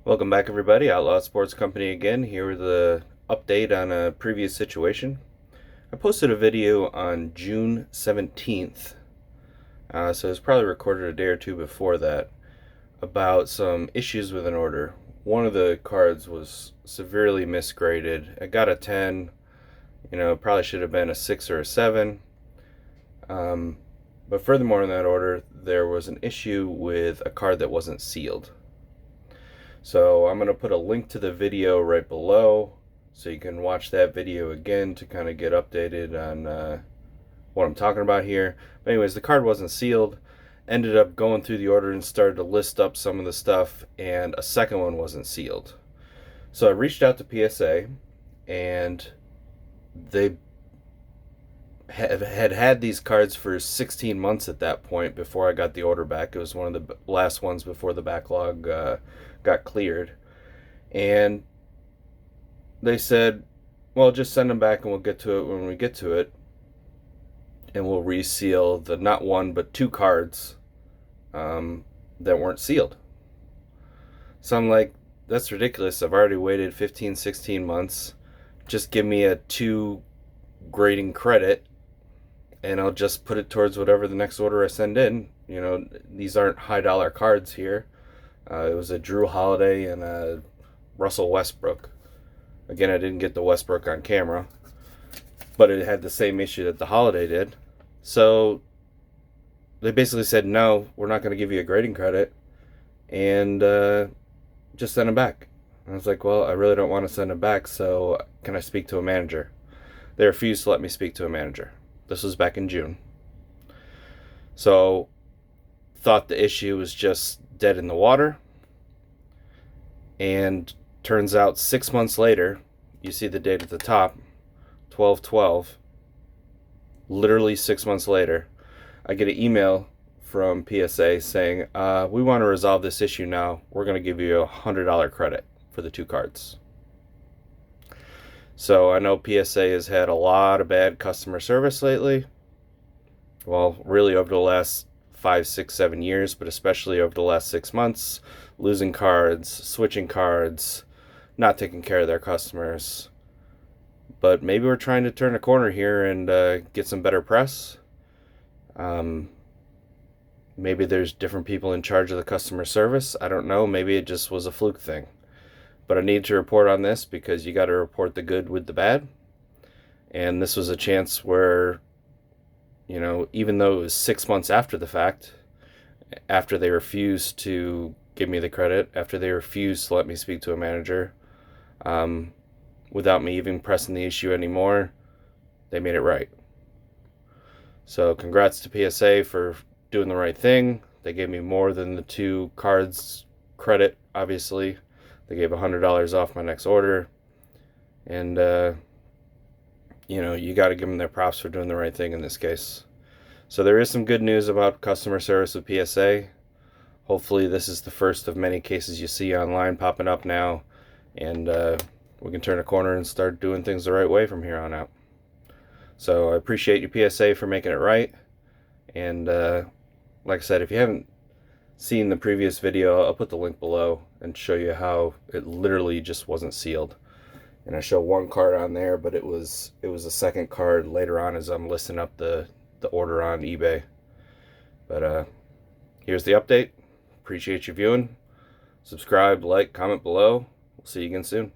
Welcome back, everybody. Outlaw Sports Company again, here with a update on a previous situation. I posted a video on June 17th, so it was probably recorded a day or two before that, about some issues with an order. One of the cards was severely misgraded. I got a 10, it probably should have been a 6 or a 7. But furthermore, in that order, there was an issue with a card that wasn't sealed. So I'm going to put a link to the video right below so you can watch that video again to kind of get updated on what I'm talking about here. But anyways, the card wasn't sealed. Ended up going through the order and started to list up some of the stuff, and a second one wasn't sealed. So I reached out to PSA, and they had these cards for 16 months at that point before I got the order back. It was one of the last ones before the backlog got cleared. And they said, well, just send them back and we'll get to it when we get to it. And we'll reseal the not one but two cards that weren't sealed. So I'm like, that's ridiculous. I've already waited 15, 16 months. Just give me a 2 grading credit and I'll just put it towards whatever the next order I send in. These aren't high dollar cards here. It was a Drew Holiday and a Russell Westbrook. Again, I didn't get the Westbrook on camera, but it had the same issue that the Holiday did. So they basically said, no, we're not going to give you a grading credit, and just send them back. And I was like, well, I really don't want to send them back, so can I speak to a manager? They refused to let me speak to a manager. This was back in June. So thought the issue was just dead in the water. And turns out 6 months later, you see the date at the top, 12/12. Literally 6 months later, I get an email from PSA saying, we want to resolve this issue now. We're going to give you a $100 credit for the 2 cards. So I know PSA has had a lot of bad customer service lately. Well, really over the last 5, 6, 7 years, but especially over the last 6 months, losing cards, switching cards, not taking care of their customers. But maybe we're trying to turn a corner here and get some better press. Maybe there's different people in charge of the customer service. I don't know. Maybe it just was a fluke thing. But I need to report on this because you got to report the good with the bad. And this was a chance where, even though it was 6 months after the fact, after they refused to give me the credit, after they refused to let me speak to a manager, without me even pressing the issue anymore, they made it right. So congrats to PSA for doing the right thing. They gave me more than the 2 cards credit, obviously. They gave $100 off my next order. And, you got to give them their props for doing the right thing in this case. So there is some good news about customer service with PSA. Hopefully this is the first of many cases you see online popping up now. And we can turn a corner and start doing things the right way from here on out. So I appreciate you, PSA, for making it right. And like I said, if you haven't seen the previous video, I'll put the link below and show you how it literally just wasn't sealed. And I show one card on there, but it was a second card later on as I'm listing up the order on eBay. But here's the update. Appreciate you viewing. Subscribe, like, comment below. We'll see you again soon.